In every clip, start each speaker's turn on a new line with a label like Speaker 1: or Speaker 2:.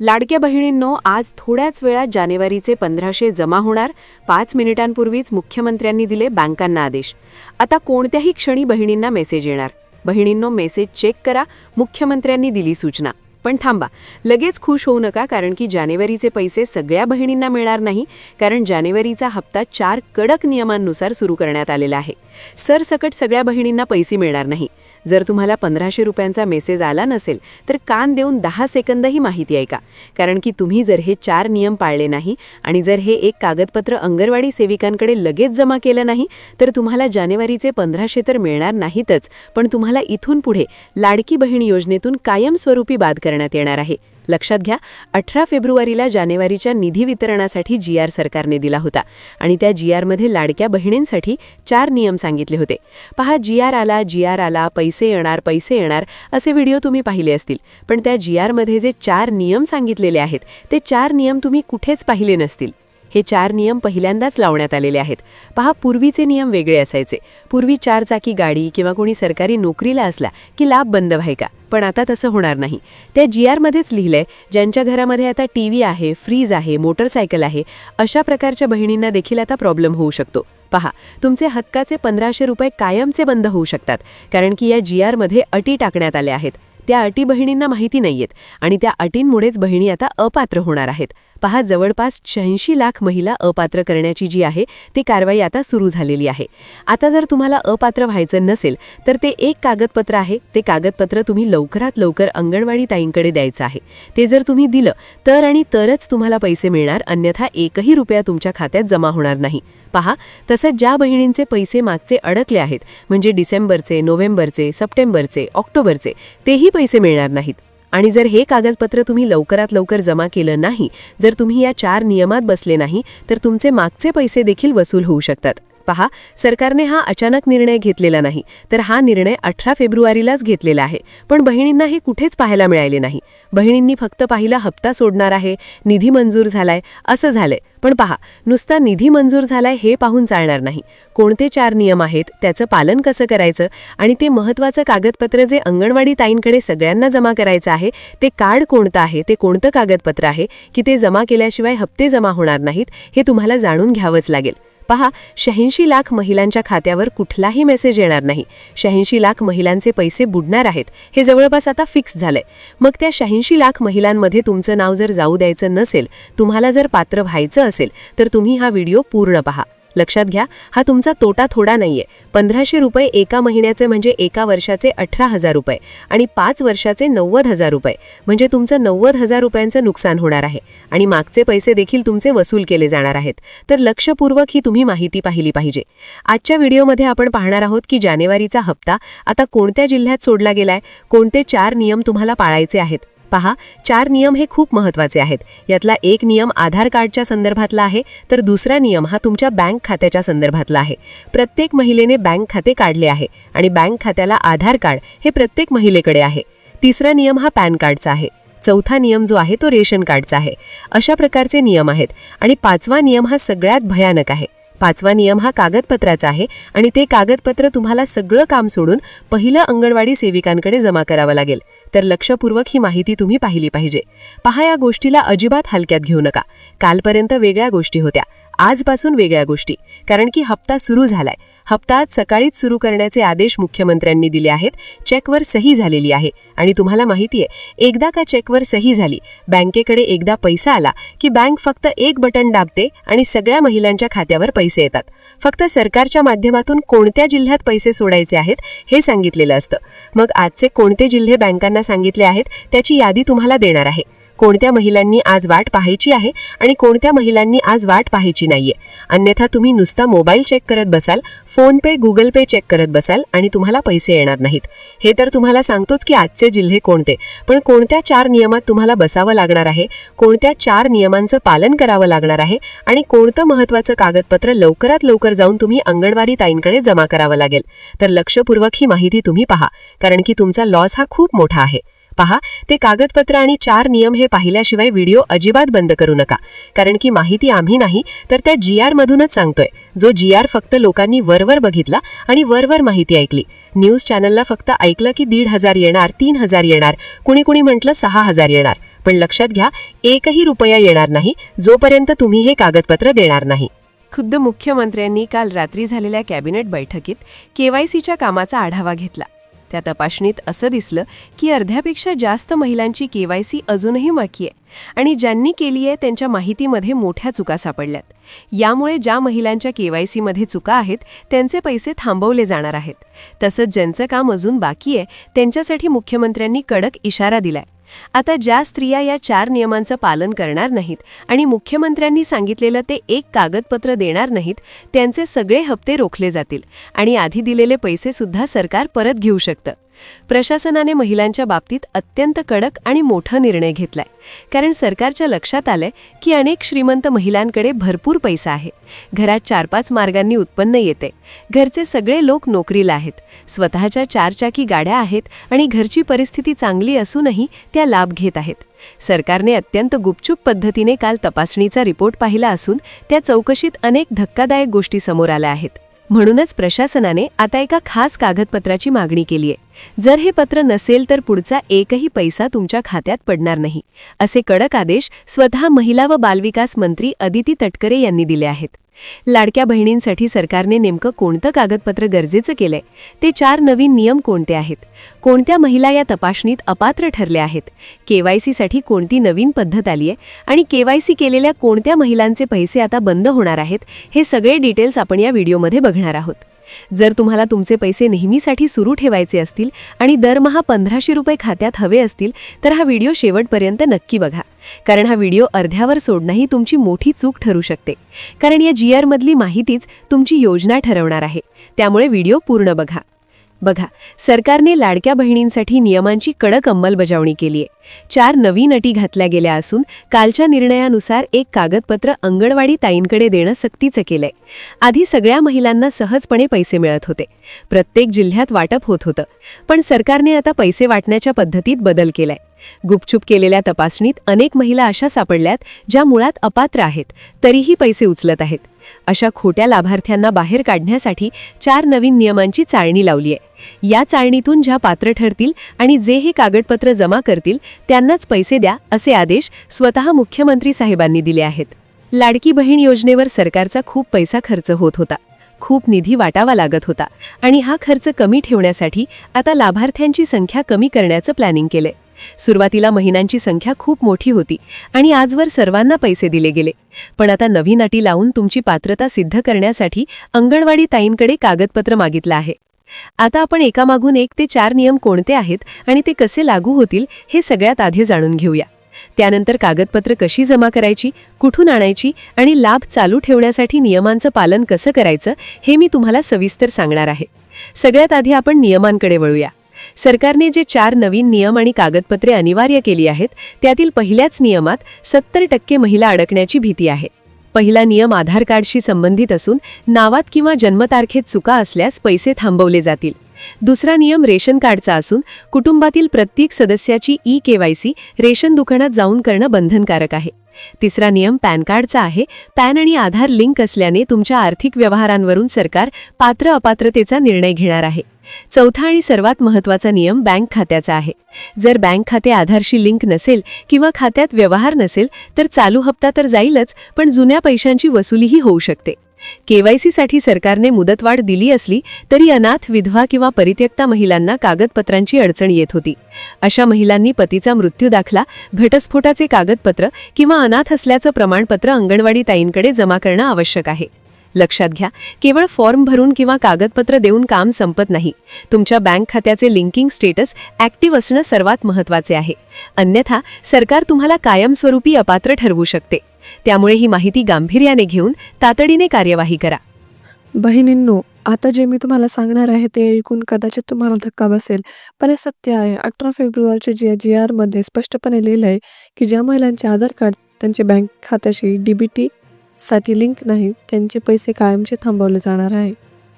Speaker 1: लाडक्या बहिणींनो, आज थोड्याच वेळात जानेवारीचे 1500 जमा होणार. 5 मिनिटांपूर्वीच मुख्यमंत्र्यांनी दिले बँकांना आदेश. आता कोणत्याही क्षणी बहिणींना मेसेज येणार. बहिणींनो, मेसेज चेक करा, मुख्यमंत्र्यांनी दिली सूचना. पण थांबा, लगेच खुश होऊ नका, कारण की जानेवारीचे पैसे सगळ्या बहिणींना मिळणार नाही. कारण जानेवारीचा हप्ता 4 कडक नियमांनुसार सुरू करण्यात आलेला आहे. सरसकट सगळ्या बहिणींना पैसे मिळणार नाही. जर तुम्हाला 1500 रुपयांचा मेसेज आला नसेल तर कान देऊन 10 सेकंद ही माहिती ऐका. कारण की तुम्ही जर हे 4 नियम पाळले नाही आणि जर हे एक कागदपत्र अंगणवाडी सेविकांकडे लगेच जमा केलं नाही तर तुम्हाला जानेवारीचे 1500 तर मिळणार नाहीतच, पण तुम्हाला इथून पुढे लाडकी बहीण योजनेतून कायमस्वरूपी बाद करण्यात येणार आहे. लक्षात घ्या, 18 फेब्रुवारीला जानेवारीच्या निधी वितरणासाठी GR सरकारने दिला होता आणि त्या GRमध्ये लाडक्या बहिणींसाठी 4 नियम सांगितले होते. पहा, GR आला, पैसे येणार असे व्हिडिओ तुम्ही पाहिले असतील. पण त्या GRमध्ये जे 4 नियम सांगितलेले आहेत ते 4 नियम तुम्ही कुठेच पाहिले नसतील. हे 4 नियम पहिल्यांदाच लावण्यात आलेले आहेत. पहा, पूर्वीचे नियम वेगळे असायचे. पूर्वी 4 चाकी गाडी किंवा कोणी सरकारी नोकरीला असला की लाभ बंद व्हायचा. पण आता तसं होणार नाही. त्या GRमध्येच लिहिलंय, ज्यांच्या घरामध्ये आता TV आहे, फ्रीज आहे, मोटरसायकल आहे, अशा प्रकारच्या बहिणींना देखील आता प्रॉब्लेम होऊ शकतो. पहा, तुमचे हक्काचे 1500 रुपये कायमचे बंद होऊ शकतात, कारण की या GRमध्ये अटी टाकण्यात आल्या आहेत. त्या अटी बहिणींना माहिती नाहीयेत आणि त्या अटींमुळेच बहिणी आता अपात्र होणार आहेत. पहा, जवळपास 86 लाख महिला अपात्र करण्याची जी आहे ती कारवाई आता सुरू झालेली आहे. आता जर तुम्हाला अपात्र व्हायचं नसेल तर ते एक कागदपत्र आहे. ते कागदपत्र तुम्ही लवकरात लवकर अंगणवाडी ताईंकडे द्यायचं आहे. ते जर तुम्ही दिलं तर आणि तरच तुम्हाला पैसे मिळणार, अन्यथा एकही रुपया तुमच्या खात्यात जमा होणार नाही. पहा, तसंच ज्या बहिणींचे पैसे मागचे अडकले आहेत, म्हणजे डिसेंबरचे, नोव्हेंबरचे, सप्टेंबरचे, ऑक्टोबरचे, तेही पैसे मिळणार नाहीत. आणि जर हे कागदपत्र तुम्ही लवकरात लवकर जमा केलं नाही, जर तुम्ही या 4 नियमात बसले नाही, तर तुमचे मागचे पैसे देखील वसूल होऊ शकतात. पहा, सरकारने हा अचानक निर्णय घेतलेला नाही, तर हा निर्णय 18 फेब्रुवारीलाच घेतलेला आहे. पण बहिणींना हे कुठेच पाहायला मिळाले नाही. बहिणींनी फक्त पाहिला हप्ता सोडणार आहे, निधी मंजूर झालाय, असं झालंय. पण पहा, नुसता निधी मंजूर झालाय हे पाहून चालणार नाही. कोणते 4 नियम आहेत, त्याचं पालन कसं करायचं आणि ते महत्त्वाचं कागदपत्र जे अंगणवाडी ताईंकडे सगळ्यांना जमा करायचं आहे, ते कार्ड कोणतं आहे, ते कोणतं कागदपत्र आहे की ते जमा केल्याशिवाय हप्ते जमा होणार नाहीत, हे तुम्हाला जाणून घ्यावंच लागेल. पहा, 86 लाख महिलांच्या खात्यावर कुठलाही मेसेज येणार नाही. 86 लाख महिलांचे पैसे बुडणार आहेत, हे जवळपास आता फिक्स झालंय. मग त्या 86 लाख महिलांमध्ये तुमचं नाव जर जाऊ द्यायचं नसेल, तुम्हाला जर पात्र व्हायचं असेल, तर तुम्ही हा व्हिडिओ पूर्ण पहा. लक्षात घ्या, हा तुमचा तोटा थोडा नाहीये. 1500 रुपये एका महिन्याचे म्हणजे एका वर्षाचे 18,000 रुपये आणि 5 वर्षाचे 90,000 रुपये, म्हणजे तुमचं 90,000 रुपयांचं नुकसान होणार आहे आणि मागचे पैसे देखील तुमचे वसूल केले जाणार आहेत. तर लक्षपूर्वक ही तुम्ही माहिती पाहिली पाहिजे. आजच्या व्हिडिओमध्ये आपण पाहणार आहोत की जानेवारीचा हप्ता आता कोणत्या जिल्ह्यात सोडला गेलाय, कोणते 4 नियम तुम्हाला पाळायचे आहेत. पहा, 4 नियम हे खूप महत्त्वाचे आहेत. यातला एक नियम आधार कार्डच्या संदर्भातला आहे, तर दुसरा नियम हा तुमच्या बँक खात्याच्या संदर्भातला आहे. प्रत्येक महिलेने बँक खाते काढले आहे आणि बँक खात्याला आधार कार्ड हे प्रत्येक महिलेकडे आहे. तिसरा नियम हा पॅन कार्डचा आहे. चौथा नियम जो आहे तो रेशन कार्डचा आहे. अशा प्रकारचे नियम आहेत. आणि 5वा नियम हा सगळ्यात भयानक आहे. 5वा नियम हा कागदपत्राचा आहे आणि ते कागदपत्र तुम्हाला सगळं काम सोडून पहिलं अंगणवाडी सेविकांकडे जमा करावं लागेल. तर लक्षपूर्वक ही माहिती तुम्ही पाहिली पाहिजे. पहा, या गोष्टीला अजिबात हलक्यात घेऊ नका. कालपर्यंत वेगळ्या गोष्टी होत्या, आजपासून वेगळ्या गोष्टी, कारण की हप्ता सुरू झालाय. हप्ता आज सकाळीच सुरू करण्याचे आदेश मुख्यमंत्र्यांनी दिले आहेत. चेकवर सही झालेली आहे आणि तुम्हाला माहितीये, एकदा का चेकवर सही झाली, बँकेकडे एकदा पैसा आला की बँक फक्त एक बटन दाबते आणि सगळ्या महिलांच्या खात्यावर पैसे येतात. फक्त सरकारच्या माध्यमातून कोणत्या जिल्ह्यात पैसे सोडायचे आहेत हे सांगितलेलं असतं. मग आजचे कोणते जिल्हे बँकांना सांगितले आहेत त्याची यादी तुम्हाला देणार आहे. कोणत्या महिलांनी आज वाट पाहायची आहे आणि कोणत्या महिलांनी आज वाट पाहायची नाहीये. अन्यथा तुम्ही नुसता मोबाईल चेक करत बसाल, फोन पे, गुगल पे चेक करत बसाल आणि तुम्हाला पैसे येणार नाहीत. हे तर तुम्हाला सांगतोच की आजचे जिल्हे कोणते, पण कोणत्या 4 नियमात तुम्हाला बसावं लागणार आहे, कोणत्या 4 नियमांचं पालन करावं लागणार आहे आणि कोणतं महत्त्वाचं कागदपत्र लवकरात लवकर जाऊन तुम्ही अंगणवाडी ताईंकडे जमा करावं लागेल. तर लक्षपूर्वक ही माहिती तुम्ही पहा, कारण की तुमचा लॉस हा खूप मोठा आहे. पहा, ते कागदपत्र आणि 4 नियम हे पाहिल्याशिवाय व्हिडिओ अजिबात बंद करू नका, कारण की माहिती आम्ही नाही तर त्या GR मधूनच सांगतोय. जो GR फक्त लोकांनी वरवर बघितला आणि वरवर माहिती ऐकली. न्यूज चॅनलला फक्त ऐकलं की 1,500 येणार, 3,000 येणार, कुणी कुणी म्हटलं 6,000 येणार. पण लक्षात घ्या, एकही रुपया येणार नाही जोपर्यंत तुम्ही हे कागदपत्र देणार नाही. खुद्द मुख्यमंत्र्यांनी काल रात्री झालेल्या कॅबिनेट बैठकीत केवायसीच्या कामाचा आढावा घेतला. त्या तपासणीत असं दिसलं की अर्ध्यापेक्षा जास्त महिलांची केवायसी अजूनही बाकी आहे आणि ज्यांनी केली आहे त्यांच्या माहितीमध्ये मोठ्या चुका सापडल्यात. यामुळे ज्या महिलांच्या केवायसीमध्ये चुका आहेत त्यांचे पैसे थांबवले जाणार आहेत. तसंच ज्यांचं काम अजून बाकी आहे त्यांच्यासाठी मुख्यमंत्र्यांनी कडक इशारा दिलाय. आता ज्या स्त्रिया या 4 नियमांचं पालन करणार नाहीत आणि मुख्यमंत्र्यांनी सांगितलेलं ते एक कागदपत्र देणार नाहीत, त्यांचे सगळे हप्ते रोखले जातील आणि आधी दिलेले पैसे सुद्धा सरकार परत घेऊ शकतं. प्रशासनाने महिलांच्या बाबतीत अत्यंत कडक आणि मोठा निर्णय घेतलाय, कारण सरकारच्या लक्षात आलंय की अनेक श्रीमंत महिलांकडे भरपूर पैसा आहे. घरात 4-5 मार्गांनी उत्पन्न येते. घरचे सगळे लोक नोकरीला आहेत, स्वतःच्या 4 चाकी गाड्या आहेत आणि घरची परिस्थिती चांगली असूनही त्या लाभ घेत आहेत. सरकारने अत्यंत गुपचूप पद्धतीने काल तपासणीचा रिपोर्ट पाहिला असून त्या चौकशीत अनेक धक्कादायक गोष्टी समोर आल्या आहेत. म्हणूनच प्रशासनाने आता एका खास कागदपत्राची मागणी केली आहे. जर हे पत्र नसेल तर पुढचा एकही पैसा तुमच्या खात्यात पडणार नाही, असे कडक आदेश स्वतः महिला व बालविकास मंत्री अदिती तटकरे यांनी दिले आहेत. लाडक्या बहिणींसाठी सरकारने नेमकं कोणतं कागदपत्र गरजेचं केलंय, ते 4 नवीन नियम कोणते आहेत, कोणत्या महिला या तपासणीत अपात्र ठरल्या आहेत, केवायसीसाठी कोणती नवीन पद्धत आली आहे आणि केवायसी केलेल्या कोणत्या महिलांचे पैसे आता बंद होणार आहेत, हे सगळे डिटेल्स आपण या व्हिडिओमध्ये बघणार आहोत. जर तुम्हाला तुमचे पैसे नेहमीसाठी सुरू ठेवायचे असतील आणि दरमहा 1500 रुपये खात्यात हवे असतील तर हा व्हिडिओ शेवटपर्यंत नक्की बघा, कारण हा व्हिडिओ अर्ध्यावर सोडणं ही तुमची मोठी चूक ठरू शकते. कारण या GR मधली माहितीच तुमची योजना ठरवणार आहे, त्यामुळे व्हिडिओ पूर्ण बघा. सरकारने लाडक्या बहिणींसाठी नियमांची कडक अंमलबजावणी केली आहे. 4 नवीन अटी घातल्या गेल्या असून कालच्या निर्णयानुसार एक कागदपत्र अंगणवाडी ताईंकडे देणं सक्तीचं केलंय. आधी सगळ्या महिलांना सहजपणे पैसे मिळत होते, प्रत्येक जिल्ह्यात वाटप होत होतं, पण सरकारने आता पैसे वाटण्याच्या पद्धतीत बदल केलाय. गुपचूप केलेल्या तपासणीत अनेक महिला अशा सापडल्यात ज्या मुळात अपात्र आहेत तरीही पैसे उचलत आहेत. अशा खोट्या लाभार्थ्यांना बाहेर काढण्यासाठी 4 नवीन नियमांची चाळणी लावली आहे. या चाळणीतून ज्या पात्र ठरतील आणि जे हे कागदपत्र जमा करतील त्यांनाच पैसे द्या, असे आदेश स्वतः मुख्यमंत्री साहेबांनी दिले आहेत. लाडकी बहीण योजनेवर सरकारचा खूप पैसा खर्च होत होता, खूप निधी वाटावा लागत होता आणि हा खर्च कमी ठेवण्यासाठी आता लाभार्थ्यांची संख्या कमी करण्याचं प्लॅनिंग केलंय. सुरुवातीला महिलांची संख्या खूप मोठी होती आणि आजवर सर्वांना पैसे दिले गेले, पण आता नवीन अटी लावून तुमची पात्रता सिद्ध करण्यासाठी अंगणवाडी ताईंकडे कागदपत्र मागितलं आहे. आता आपण एकामागून एक ते 4 नियम कोणते आहेत आणि ते कसे लागू होतील हे सगळ्यात आधी जाणून घेऊया. त्यानंतर कागदपत्र कशी जमा करायची, कुठून आणायची आणि लाभ चालू ठेवण्यासाठी नियमांचं पालन कसं करायचं हे मी तुम्हाला सविस्तर सांगणार आहे. सगळ्यात आधी आपण नियमांकडे वळूया. सरकारने जे 4 नवीन नियम आणि कागदपत्रे अनिवार्य केली आहेत त्यातील पहिल्याच नियमात 70% महिला अडकण्याची भीती आहे. पहिला नियम आधार कार्डशी संबंधित असून नावात किंवा जन्मतारखेत चुका असल्यास पैसे थांबवले जातील. दुसरा नियम रेशन कार्डचा असून कुटुंबातील प्रत्येक सदस्याची केवायसी रेशन दुकानात जाऊन करणं बंधनकारक आहे. तिसरा नियम पॅन कार्डचा आहे. पॅन आणि आधार लिंक असल्याने तुमच्या आर्थिक व्यवहारांवरून सरकार पात्र अपात्रतेचा निर्णय घेणार आहे. चौथा आणि सर्वात महत्त्वाचा नियम बँक खात्याचा आहे. जर बँक खाते आधारशी लिंक नसेल किंवा खात्यात व्यवहार नसेल तर चालू हप्ता तर जाईलच, पण जुन्या पैशांची वसुलीही होऊ शकते. केवायसीसाठी सरकारने मुदतवाढ दिली असली तरी अनाथ, विधवा किंवा परित्यक्ता महिलांना कागदपत्रांची अडचण येत होती. अशा महिलांनी पतीचा मृत्यू दाखला, घटस्फोटाचे कागदपत्र किंवा अनाथ असल्याचं प्रमाणपत्र अंगणवाडी ताईंकडे जमा करणं आवश्यक आहे. लक्षात घ्या, केवळ फॉर्म भरून किंवा कागदपत्र देऊन काम संपत नाही. तुमच्या बँक खात्याचे लिंकिंग स्टेटस ॲक्टिव्ह असणं सर्वात महत्त्वाचे आहे. अन्यथा सरकार तुम्हाला कायमस्वरूपी अपात्र ठरवू शकते. त्यामुळे ही माहिती गांभीर्याने घेऊन तातडीने कार्यवाही करा.
Speaker 2: बहिणींनो, आता जे मी तुम्हाला सांगणार आहे ते ऐकून कदाचित तुम्हाला धक्का बसेल, पण हे सत्य आहे. 18 फेब्रुवारीच्या GR मध्ये स्पष्टपणे लिहिलं आहे की ज्या महिलांचे आधार कार्ड त्यांच्या बँक खात्याशी DBT साठी लिंक नाही त्यांचे पैसे कायमचे थांबवले जाणार आहे.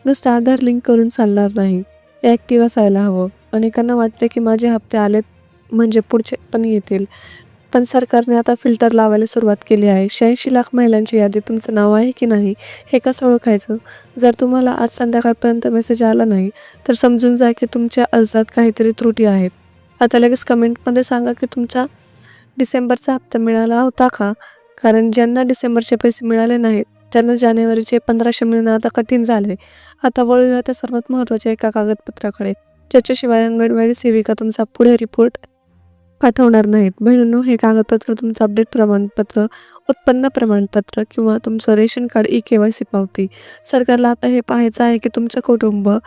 Speaker 2: नुसतं आधार लिंक करून चालणार नाही, ॲक्टिव्ह असायला हवं. अनेकांना वाटते की माझे हप्ते आलेत म्हणजे पुढचे पण येतील, पण सरकारने आता फिल्टर लावायला सुरुवात केली आहे. 86 लाख महिलांची यादी तुमचं नाव आहे की नाही हे कसं ओळखायचं? जर तुम्हाला आज संध्याकाळपर्यंत मेसेज आला नाही तर समजून जा की तुमच्या अर्जात काहीतरी त्रुटी आहेत. आता लगेच कमेंटमध्ये सांगा की तुमचा डिसेंबरचा हप्ता मिळाला होता का? कारण ज्यांना डिसेंबरचे पैसे मिळाले नाहीत त्यांना जानेवारीचे 1500 मिळणं आता कठीण झाले. आता वळूया त्या सर्वात महत्त्वाच्या एका कागदपत्राकडे, ज्याच्याशिवाय अंगणवाडी सेविका तुमचा पुढे रिपोर्ट पाठवणार नाहीत. बहिणींनो, हे कागदपत्र तुमचं अपडेट प्रमाणपत्र, उत्पन्न प्रमाणपत्र किंवा तुमचं रेशन कार्ड KYC पावती. सरकारला आता हे पाहायचं आहे की तुमच्या कुटुंबात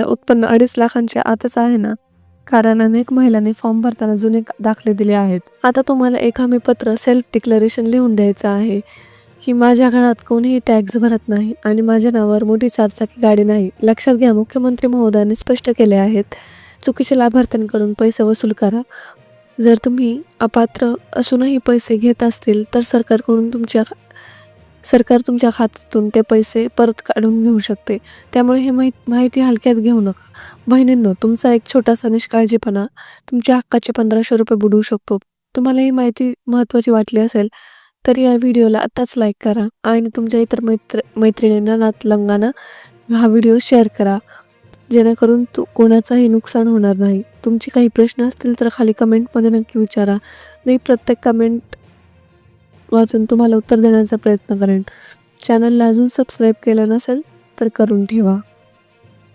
Speaker 2: उत्पन्न 2.5 लाखांच्या आतच आहे ना? कारण अनेक महिलांनी फॉर्म भरताना जुने दाखले दिले आहेत. आता तुम्हाला एक हमीपत्र सेल्फ डिक्लेरेशन लिहून द्यायचं आहे की माझ्या घरात कोणीही टॅक्स भरत नाही आणि माझ्या नावावर मोठी 4 चाकी गाडी नाही. लक्षात घ्या, मुख्यमंत्री महोदयांनी स्पष्ट केले आहेत, चुकीच्या लाभार्थ्यांकडून पैसे वसूल करा. जर तुम्ही अपात्र असूनही पैसे घेत असतील तर सरकार तुमच्या खात्यातून ते पैसे परत काढून घेऊ शकते. त्यामुळे ही माहिती हलक्यात घेऊ नका. बहिणींनो, तुमचा एक छोटासा निष्काळजीपणा तुमच्या हक्काचे 1500 रुपये बुडवू शकतो. तुम्हाला ही माहिती महत्त्वाची वाटली असेल तर या व्हिडिओला आत्ताच लाईक करा आणि तुमच्या इतर मैत्रिणींना नातलंगांना हा व्हिडिओ शेअर करा, जेणेकरून कोणाचाही नुकसान होणार नाही. तुमचे काही प्रश्न असतील तर खाली कमेंटमध्ये नक्की विचारा. मी प्रत्येक कमेंट वाचून तुम्हाला उत्तर देण्याचा प्रयत्न करेन. चॅनलला अजून सबस्क्राईब केलं नसेल तर करून ठेवा.